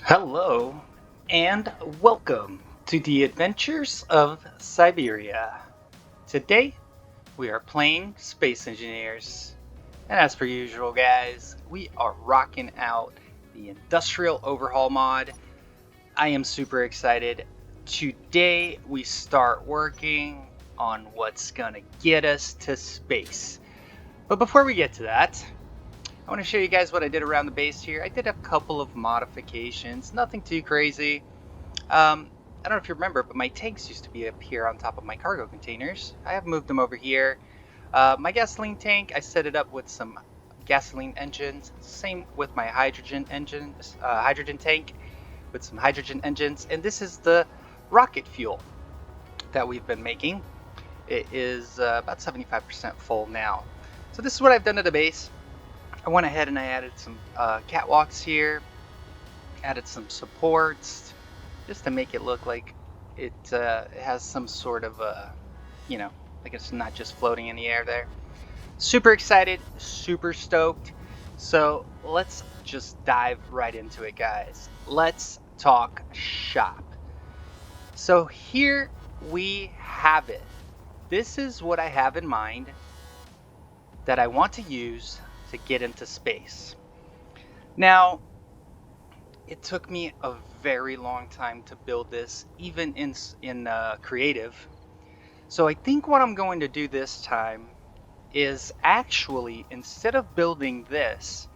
Hello, and welcome to the Adventures of Siberia. Today, we are playing Space Engineers. And as per usual, guys, we are rocking out the Industrial Overhaul Mod. I am super excited. Today, we start working on what's gonna get us to space. But before we get to that, I want to show you guys what I did around the base here. I did a couple of modifications, nothing too crazy. I don't know if you remember, but my tanks used to be up here on top of my cargo containers. I have moved them over here. My gasoline tank, I set it up with some gasoline engines. Same with my hydrogen engines, hydrogen tank with some hydrogen engines. And this is the rocket fuel that we've been making. It is about 75% full now. So this is what I've done to the base. I went ahead and I added some catwalks here, added some supports, just to make it look like it has some sort of you know, like it's not just floating in the air there. Super excited, super stoked. So let's just dive right into it, guys. Let's talk shop. So here we have it. This is what I have in mind that I want to use to get into space. Now, it took me a very long time to build this, even in creative. So I think what I'm going to do this time is actually, instead of building this,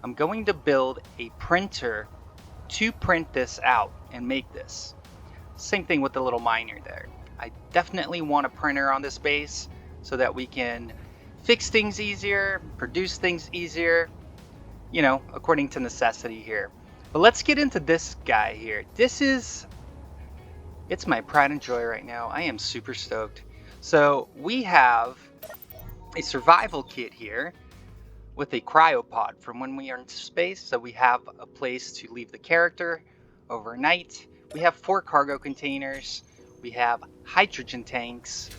I'm going to build a printer to print this out and make this. Same thing with the little miner there. I definitely want a printer on this base so that we can fix things easier, produce things easier, you know, according to necessity here. But let's get into this guy here. It's my pride and joy right now. I am super stoked. So we have a survival kit here with a cryopod from when we are in space. So we have a place to leave the character overnight. We have 4 cargo containers. We have hydrogen tanks.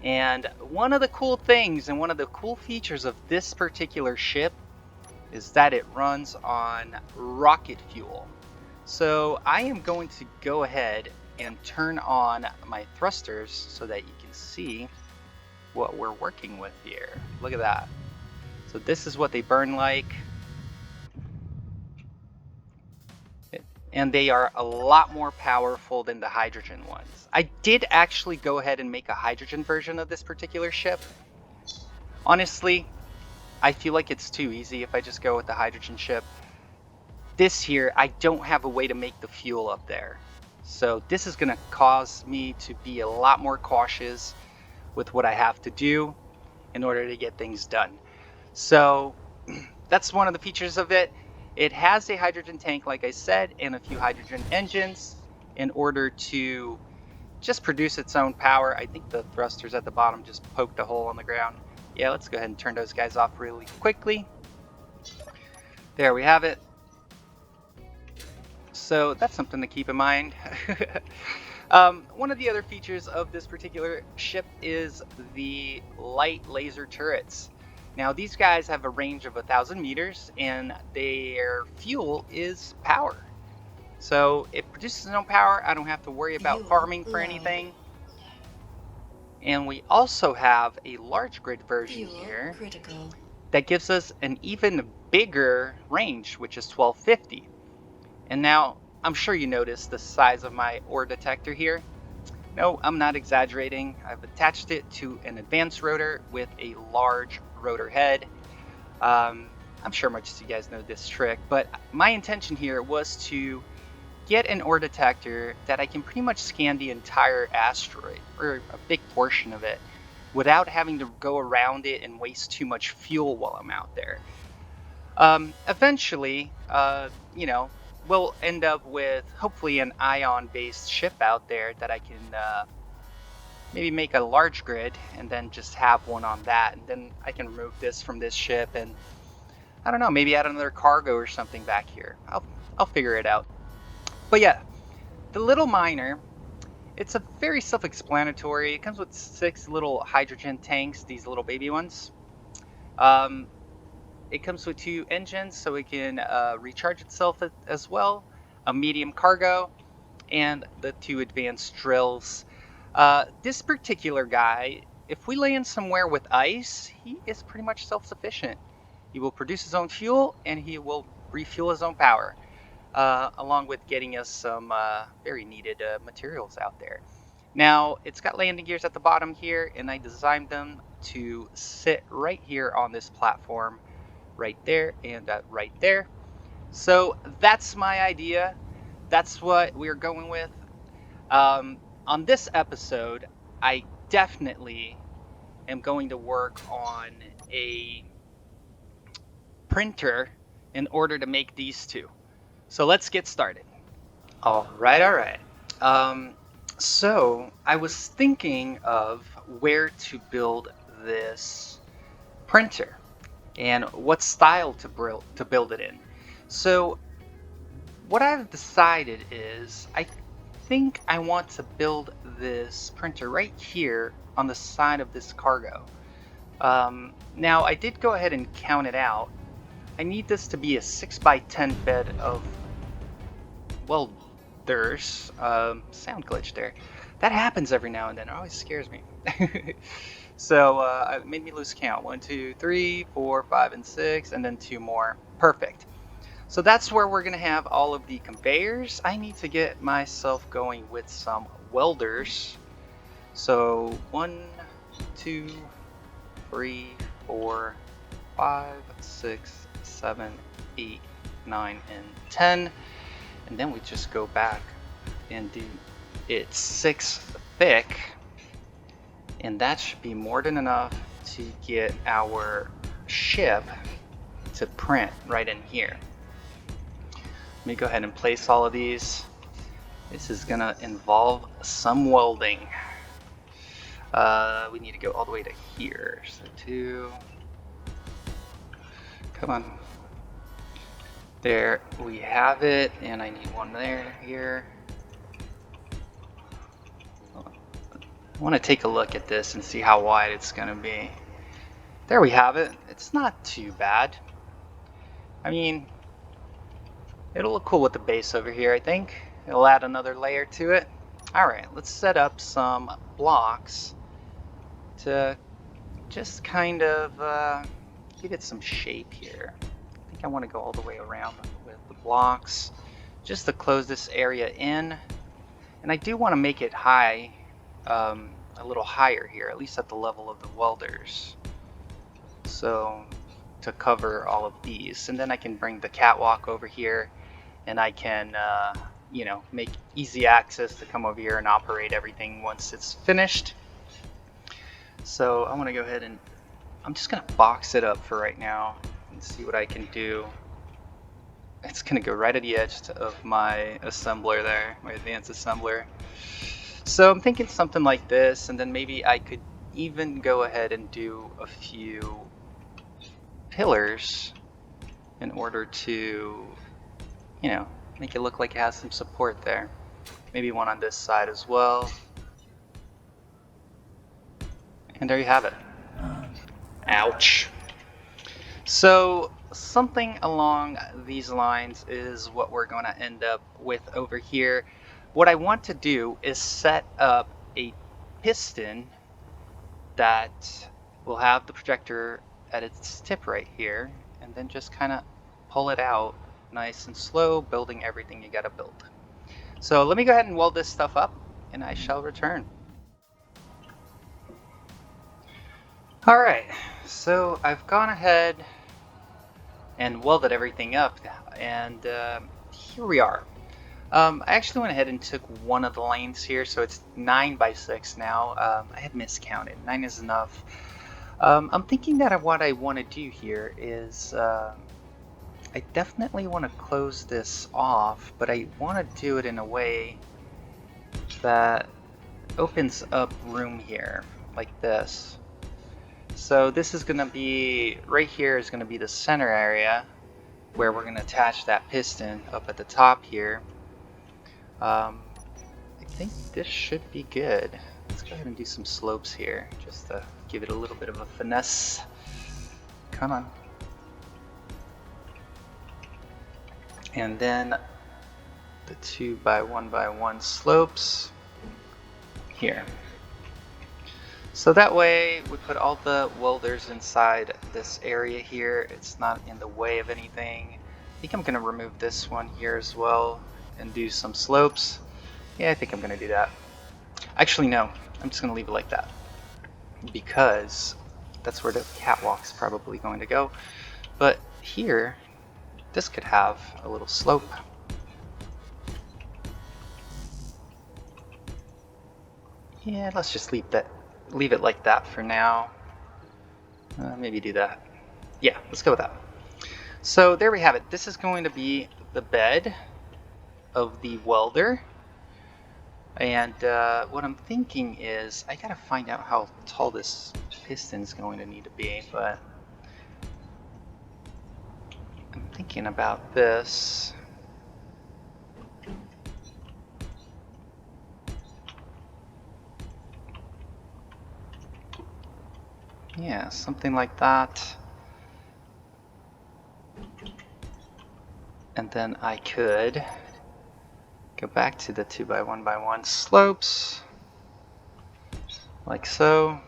And one of the cool things and one of the cool features of this particular ship is that it runs on rocket fuel. So I am going to go ahead and turn on my thrusters so that you can see what we're working with here. Look at that. So this is what they burn like. And they are a lot more powerful than the hydrogen ones. I did actually go ahead and make a hydrogen version of this particular ship. Honestly, I feel like it's too easy if I just go with the hydrogen ship. This here, I don't have a way to make the fuel up there. So this is gonna cause me to be a lot more cautious with what I have to do in order to get things done. So that's one of the features of it. It has a hydrogen tank, like I said, and a few hydrogen engines in order to just produce its own power. I think the thrusters at the bottom just poked a hole on the ground. Yeah, let's go ahead and turn those guys off really quickly. There we have it. So that's something to keep in mind. One of the other features of this particular ship is the light laser turrets. Now these guys have a range of 1,000 meters and their fuel is power. So it produces its own power. I don't have to worry about farming for anything. And we also have a large grid version here that gives us an even bigger range, which is 1250. And now I'm sure you noticed the size of my ore detector here. No, I'm not exaggerating. I've attached it to an advanced rotor with a large rotor head. I'm sure most of you guys know this trick, but my intention here was to get an ore detector that I can pretty much scan the entire asteroid, or a big portion of it, without having to go around it and waste too much fuel while I'm out there. Eventually, you know, we'll end up with hopefully an ion-based ship out there that I can maybe make a large grid and then just have one on that, and then I can remove this from this ship and I don't know, maybe add another cargo or something back here. I'll figure it out. But yeah, the little miner, it's a very self-explanatory. It comes with 6 little hydrogen tanks, these little baby ones. It comes with 2 engines, so it can recharge itself as well. a medium cargo, and the 2 advanced drills. This particular guy, if we land somewhere with ice, he is pretty much self-sufficient. He will produce his own fuel and he will refuel his own power, along with getting us some very needed materials out there. Now, it's got landing gears at the bottom here, and I designed them to sit right here on this platform, right there and right there. So that's my idea. That's what we're going with. On this episode, I definitely am going to work on a printer in order to make these two. So let's get started. All right, all right. Um, so I was thinking of where to build this printer and what style to build it in. So what I've decided is I think I want to build this printer right here on the side of this cargo. Now I did go ahead and count it out. I need this to be a 6x10 bed of welders. Sound glitch there. That happens every now and then. It always scares me. So it made me lose count. 1, 2, 3, 4, 5, and 6, and then 2 more. Perfect. So that's where we're going to have all of the conveyors. I need to get myself going with some welders. So 1, 2, 3, 4, 5, 6, 7, 8, 9, and 10. And then we just go back and do it 6 thick. And that should be more than enough to get our ship to print right in here. Let me go ahead and place all of these. This is gonna involve some welding. We need to go all the way to here. So 2. Come on. There we have it, and I need one there, here. I want to take a look at this and see how wide it's gonna be. There we have it. It's not too bad. I mean, it'll look cool with the base over here, I think. It'll add another layer to it. Alright, let's set up some blocks to just kind of give it some shape here. I think I want to go all the way around with the blocks just to close this area in. And I do want to make it high, a little higher here, at least at the level of the welders. So to cover all of these, and then I can bring the catwalk over here, and I can, you know, make easy access to come over here and operate everything once it's finished. So I want to go ahead and I'm just gonna box it up for right now and see what I can do. It's gonna go right at the edge of my assembler there, my advanced assembler. So I'm thinking something like this, and then maybe I could even go ahead and do a few pillars in order to, you know, make it look like it has some support there. Maybe one on this side as well. And there you have it. Ouch. So something along these lines is what we're going to end up with over here. What I want to do is set up a piston that will have the projector at its tip right here, and then just kind of pull it out nice and slow, building everything you got to build. So let me go ahead and weld this stuff up, and I shall return. Alright, so I've gone ahead and welded everything up, and here we are. I actually went ahead and took one of the lanes here, so it's 9x6 now. I had miscounted. 9 is enough. I'm thinking that what I want to do here is I definitely want to close this off, but I want to do it in a way that opens up room here, like this. So this is going to be, right here is going to be the center area where we're going to attach that piston up at the top here. I think this should be good. Let's go ahead and do some slopes here just to give it a little bit of a finesse. Come on. And then the 2x1x1 slopes here. So that way we put all the welders inside this area here. It's not in the way of anything. I think I'm going to remove this one here as well and do some slopes. Yeah, I think I'm going to do that. Actually, no, I'm just going to leave it like that because that's where the catwalk's probably going to go. But here, this could have a little slope. Yeah, let's just leave it like that for now. Maybe do that. Yeah, let's go with that. So there we have it. This is going to be the bed of the welder. And what I'm thinking is I gotta find out how tall this piston is going to need to be, but I'm thinking about this. Yeah, something like that. And then I could go back to the 2x1x1 slopes, like so.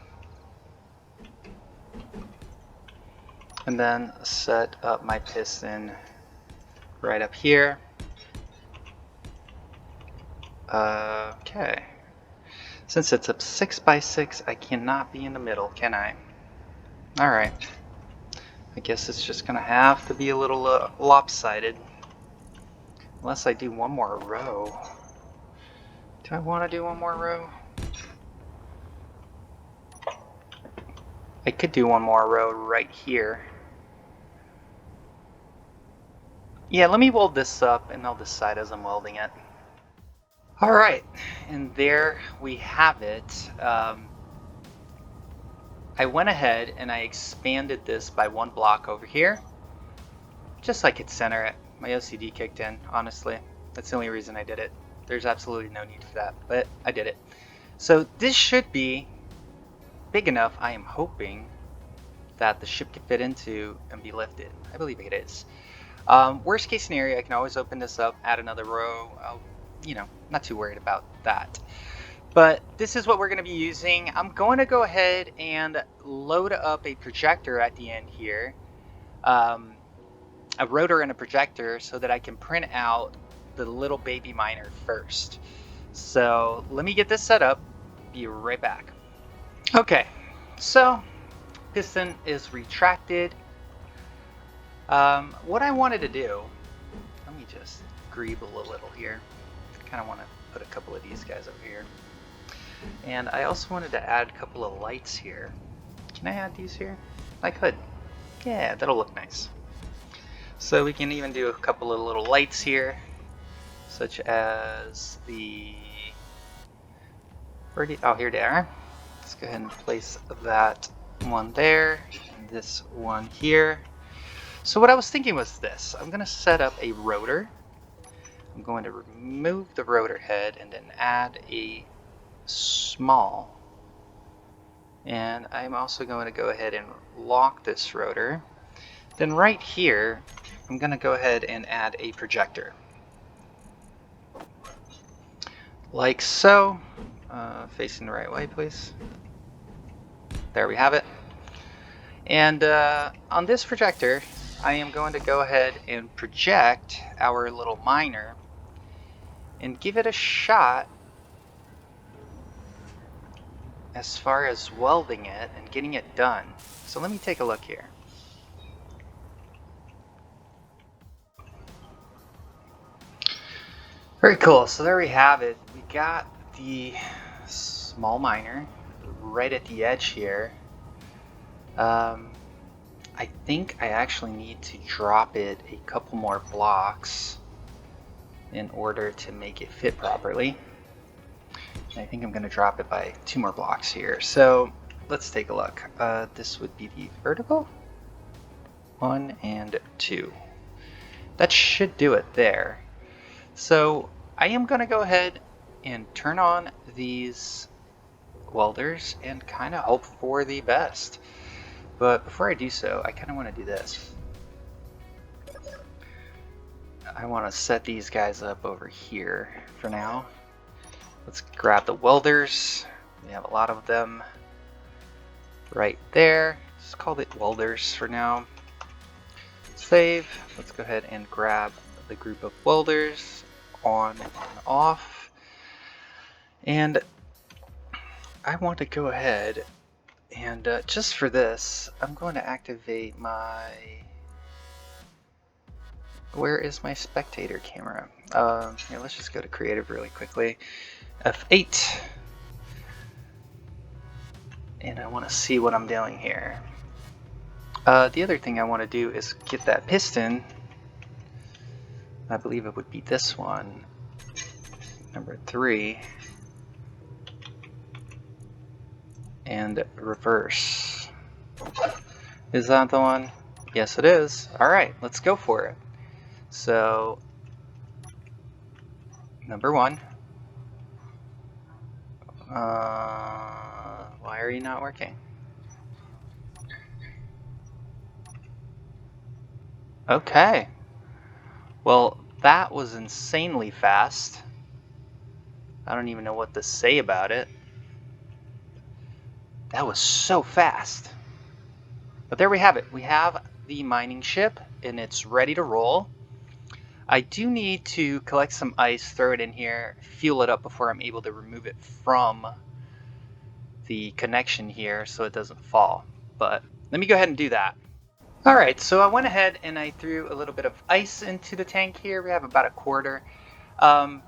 And then set up my piston right up here. Okay. Since it's a 6x6, I cannot be in the middle, can I? Alright. I guess it's just gonna have to be a little lopsided. Unless I do one more row. Do I want to do one more row? I could do one more row right here. Yeah, let me weld this up and I'll decide as I'm welding it. Alright, and there we have it. I went ahead and I expanded this by one block over here, just so I could center it. My OCD kicked in, honestly. That's the only reason I did it. There's absolutely no need for that, but I did it. So this should be big enough, I am hoping, that the ship can fit into and be lifted. I believe it is. Worst case scenario, I can always open this up, add another row. Not too worried about that. But this is what we're going to be using. I'm going to go ahead and load up a projector at the end here. A rotor and a projector so that I can print out the little baby miner first. So let me get this set up. Be right back. Okay, so piston is retracted. What I wanted to do, let me just greeble a little here. I kind of want to put a couple of these guys over here. And I also wanted to add a couple of lights here. Can I add these here? I could. Yeah, that'll look nice. So we can even do a couple of little lights here, such as the... Oh, here they are. Let's go ahead and place that one there, and this one here. So what I was thinking was this. I'm going to set up a rotor. I'm going to remove the rotor head and then add a small. And I'm also going to go ahead and lock this rotor. Then right here, I'm going to go ahead and add a projector. Like so. Facing the right way, please. There we have it. And on this projector, I am going to go ahead and project our little miner and give it a shot as far as welding it and getting it done. So let me take a look here. Very cool. So there we have it. We got the small miner right at the edge here. I think I actually need to drop it a couple more blocks in order to make it fit properly. I think I'm going to drop it by 2 more blocks here. So let's take a look. This would be the vertical. 1 and 2. That should do it there. So I am going to go ahead and turn on these welders and kind of hope for the best. But before I do so, I kind of want to do this. I want to set these guys up over here for now. Let's grab the welders. We have a lot of them right there. Just call it welders for now. Save. Let's go ahead and grab the group of welders on and off. And I want to go ahead and just for this, I'm going to activate my... Where is my spectator camera? Here, let's just go to creative really quickly. F8. And I want to see what I'm doing here. The other thing I want to do is get that piston. I believe it would be this one. Number 3. And reverse. Is that the one? Yes, it is. Alright, let's go for it. So, number 1. Why are you not working? Okay. Well, that was insanely fast. I don't even know what to say about it. That was so fast. But there we have it. We have the mining ship, and it's ready to roll. I do need to collect some ice, throw it in here, fuel it up before I'm able to remove it from the connection here so it doesn't fall. But let me go ahead and do that. Alright, so I went ahead and I threw a little bit of ice into the tank here. We have about a quarter. I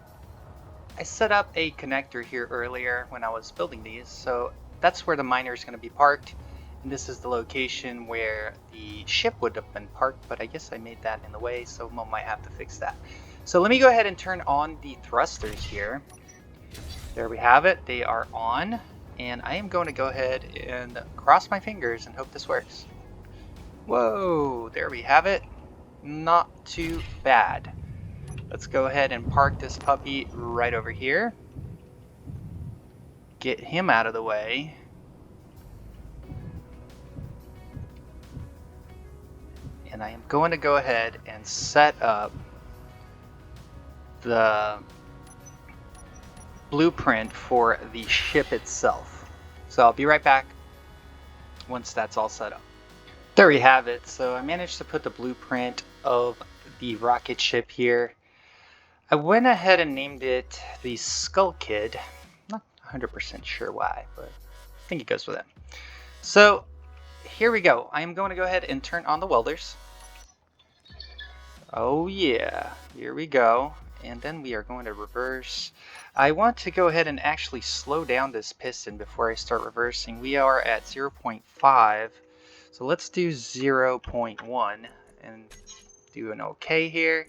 set up a connector here earlier when I was building these, so that's where the miner is going to be parked. And this is the location where the ship would have been parked, but I guess I made that in the way, so I might have to fix that. So let me go ahead and turn on the thrusters here. There we have it. They are on, and I am going to go ahead and cross my fingers and hope this works. Whoa, there we have it. Not too bad. Let's go ahead and park this puppy right over here. Get him out of the way. And I am going to go ahead and set up the blueprint for the ship itself. So I'll be right back once that's all set up. There we have it. So I managed to put the blueprint of the rocket ship here. I went ahead and named it the Skull Kid. Not 100% sure why, but I think it goes with it. So here we go. I am going to go ahead and turn on the welders. Oh yeah, here we go. And then we are going to reverse. I want to go ahead and actually slow down this piston before I start reversing. We are at 0.5. So let's do 0.1 and do an OK here.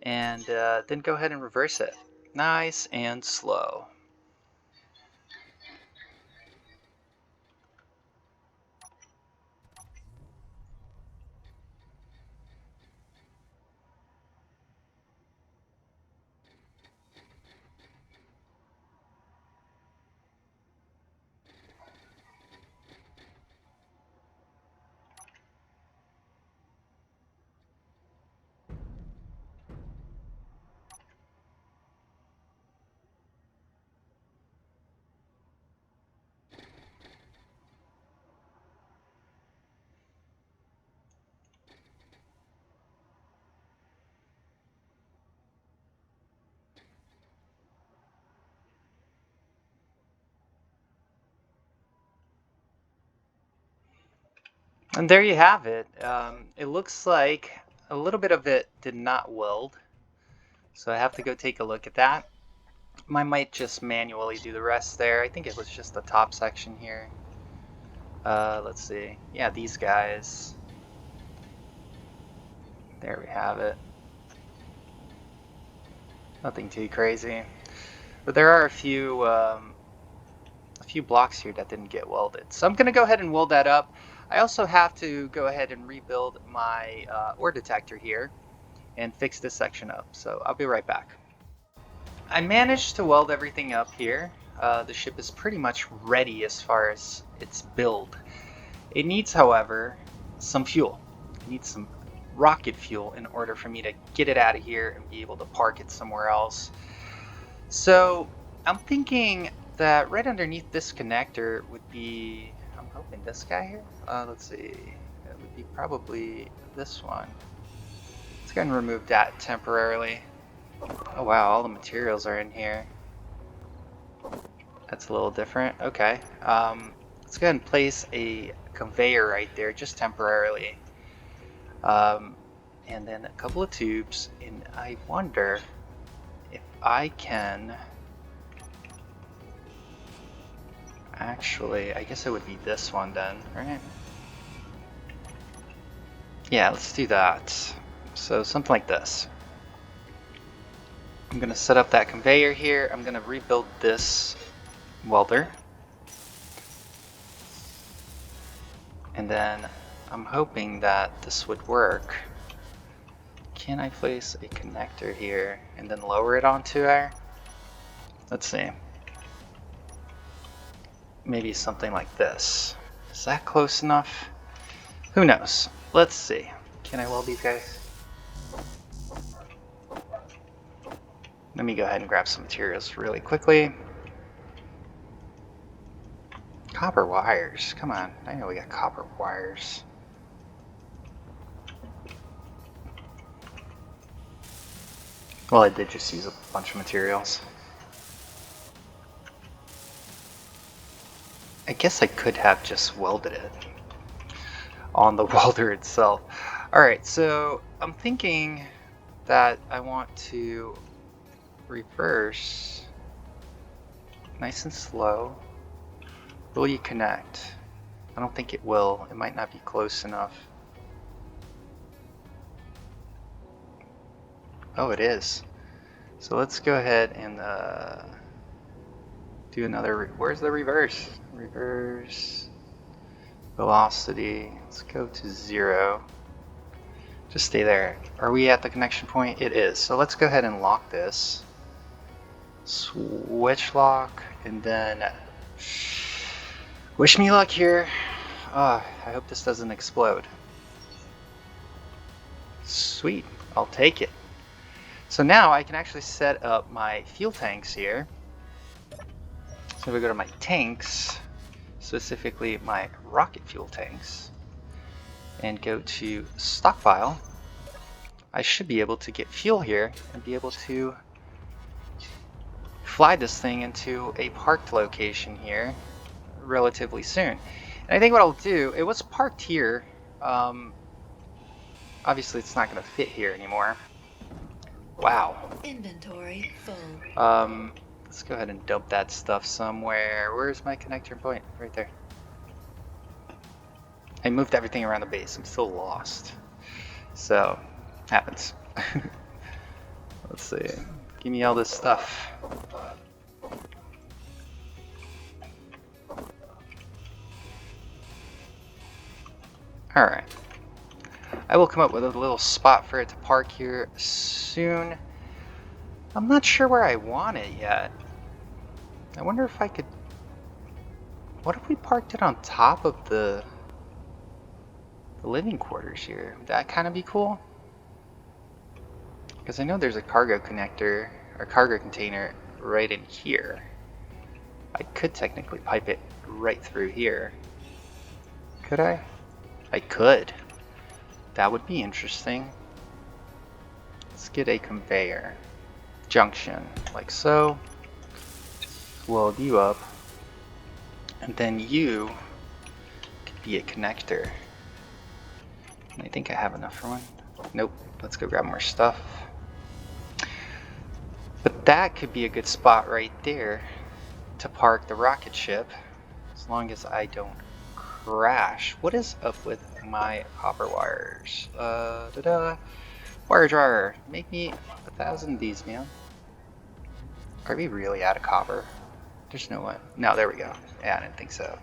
And then go ahead and reverse it. Nice and slow. And there you have it. It looks like a little bit of it did not weld. So I have to go take a look at that. I might just manually do the rest there. I think it was just the top section here. Let's see. Yeah, these guys. There we have it. Nothing too crazy. But there are a few blocks here that didn't get welded. So I'm going to go ahead and weld that up. I also have to go ahead and rebuild my ore detector here and fix this section up. So I'll be right back. I managed to weld everything up here. The ship is pretty much ready as far as its build. It needs, however, some fuel. It needs some rocket fuel in order for me to get it out of here and be able to park it somewhere else. So I'm thinking that right underneath this connector would be, I'm hoping this guy here. Let's see, it would be probably this one. Let's go ahead and remove that temporarily. Oh wow, all the materials are in here. That's a little different. Okay. Let's go ahead and place a conveyor right there, just temporarily. And then a couple of tubes. And I wonder if I can... Actually, I guess it would be this one then, right? Yeah, let's do that. So something like this. I'm gonna set up that conveyor here. I'm gonna rebuild this welder. And then I'm hoping that this would work. Can I place a connector here and then lower it onto there? Let's see. Maybe something like this. Is that close enough? Who knows? Let's see. Can I weld these guys? Let me go ahead and grab some materials really quickly. Copper wires. Come on. I know we got copper wires. Well, I did just use a bunch of materials. I guess I could have just welded it on the welder itself. Alright, so I'm thinking that I want to reverse nice and slow. Will you connect? I don't think it will. It might not be close enough. Oh, it is. So let's go ahead and do another. Where's the reverse? Reverse velocity. Let's go to 0. Just stay there. Are we at the connection point? It is. So let's go ahead and lock this. Switch lock, and then wish me luck here. I hope this doesn't explode. Sweet, I'll take it. So now I can actually set up my fuel tanks here. So we go to my tanks, specifically my rocket fuel tanks, and go to stockpile. I should be able to get fuel here and be able to fly this thing into a parked location here relatively soon. And I think what I'll do, it was parked here. Obviously it's not going to fit here anymore. Wow. Inventory full. Let's go ahead and dump that stuff somewhere. Where's my connector point? Right there. I moved everything around the base. I'm still lost. So, happens. Let's see. Give me all this stuff. Alright. I will come up with a little spot for it to park here soon. I'm not sure where I want it yet. I wonder if I could... What if we parked it on top of the living quarters here? Would that kind of be cool? Because I know there's a cargo connector, or cargo container right in here. I could technically pipe it right through here. Could I? I could. That would be interesting. Let's get a conveyor junction, like so. Weld you up. And then you could be a connector. And I think I have enough for one. Nope. Let's go grab more stuff. But that could be a good spot right there to park the rocket ship, as long as I don't crash. What is up with my copper wires? Wire dryer, make me 1,000 of these, man. Are we really out of copper? There's no way. No, there we go. Yeah, I didn't think so.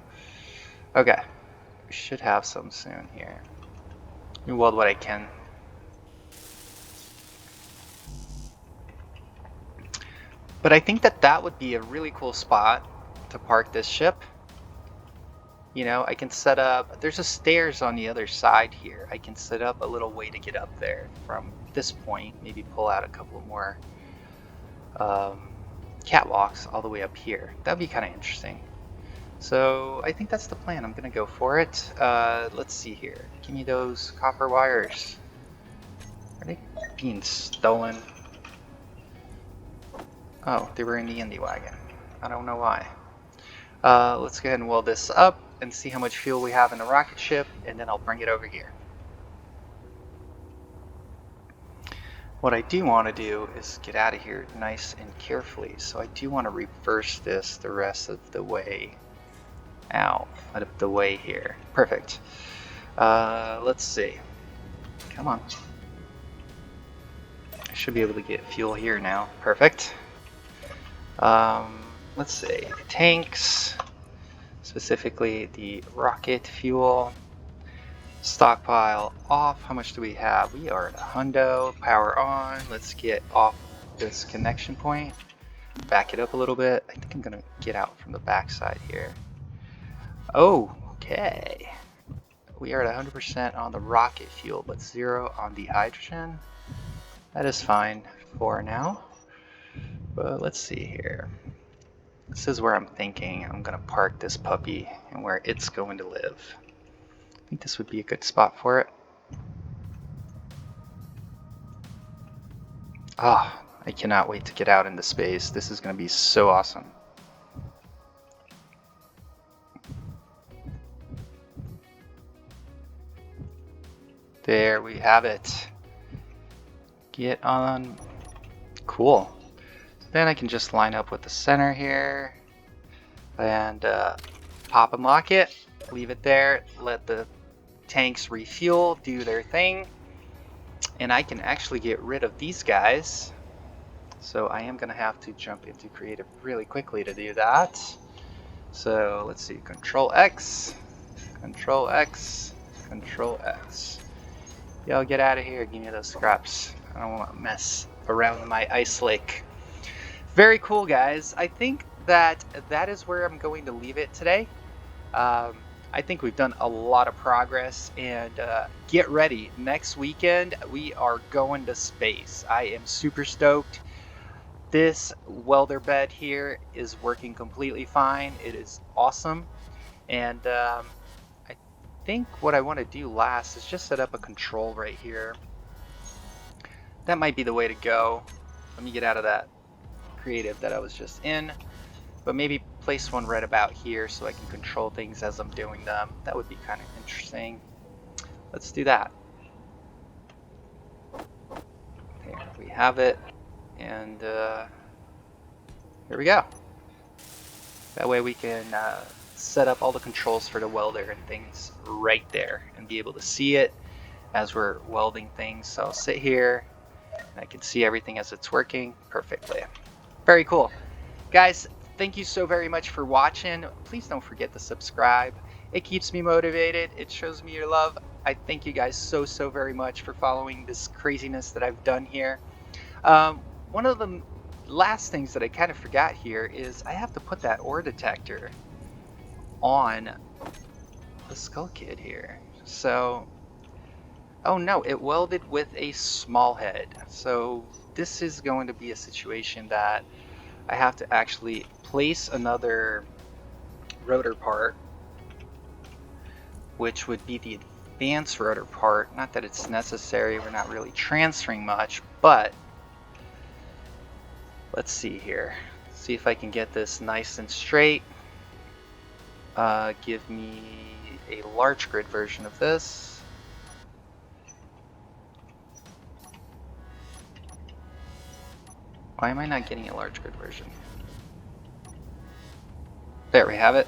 Okay, we should have some soon here. Let me weld what I can. But I think that that would be a really cool spot to park this ship. You know, I can set up, there's a stairs on the other side here. I can set up a little way to get up there from this point, maybe pull out a couple more catwalks all the way up here. That'd be kind of interesting. So I think that's the plan. I'm gonna go for it. Let's see here. Give me those copper wires. Are they being stolen? Oh, they were in the Indy wagon. I don't know why. Let's go ahead and weld this up and see how much fuel we have in the rocket ship, and then I'll bring it over here. What I do want to do is get out of here nice and carefully, so I do want to reverse this the rest of the way out of the way here. Perfect. Let's see. Come on. I should be able to get fuel here now. Perfect. Let's see. Tanks, specifically the rocket fuel. Stockpile off. How much do we have? We are at a hundo. Power on. Let's get off this connection point. Back it up a little bit. I think I'm gonna get out from the backside here. Oh, okay. We are at 100% on the rocket fuel, but 0 on the hydrogen. That is fine for now. But let's see here. This is where I'm thinking I'm gonna park this puppy and where it's going to live. I think this would be a good spot for it. Ah, I cannot wait to get out into space. This is gonna be so awesome. There we have it. Get on. Cool. Then I can just line up with the center here and pop and lock it, leave it there, let the tanks refuel, do their thing, and I can actually get rid of these guys. So I am gonna have to jump into creative really quickly to do that. So let's see, Control X, Control X, Control X. Yo, get out of here, give me those scraps. I don't want to mess around my ice lake. Very cool, guys. I think that is where I'm going to leave it today. I think we've done a lot of progress, and get ready. Next weekend, we are going to space. I am super stoked. This welder bed here is working completely fine. It is awesome. And I think what I want to do last is just set up a control right here. That might be the way to go. Let me get out of that creative that I was just in, but maybe place one right about here so I can control things as I'm doing them. That would be kind of interesting. Let's do that. There we have it, and here we go. That way we can set up all the controls for the welder and things right there and be able to see it as we're welding things. So I'll sit here and I can see everything as it's working perfectly. Very cool. Guys, thank you so very much for watching. Please don't forget to subscribe. It keeps me motivated. It shows me your love. I thank you guys so very much for following this craziness that I've done here. One of the last things that I kind of forgot here is I have to put that ore detector on the skull kid here. So, oh no, it welded with a small head. So this is going to be a situation that I have to actually place another rotor part, which would be the advanced rotor part. Not that it's necessary, we're not really transferring much, but let's see here. See if I can get this nice and straight. Give me a large grid version of this. Why am I not getting a large grid version? There we have it.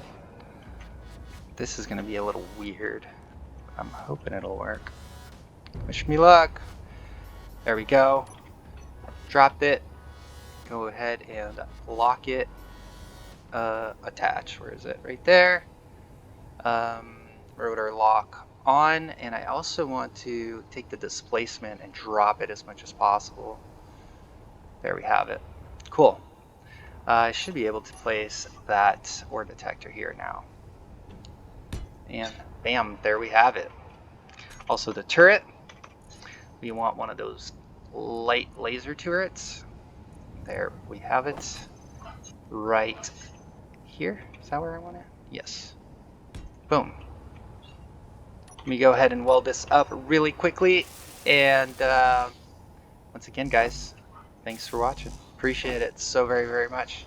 This is going to be a little weird. I'm hoping it'll work. Wish me luck. There we go. Dropped it. Go ahead and lock it. Attach. Where is it? Right there. Rotor lock on. And I also want to take the displacement and drop it as much as possible. There we have it. Cool. I should be able to place that ore detector here now. And bam, there we have it. Also the turret, we want one of those light laser turrets. There we have it. Right here. Is that where I want it? Yes. Boom. Let me go ahead and weld this up really quickly. And once again, guys, thanks for watching. Appreciate it so very, very much.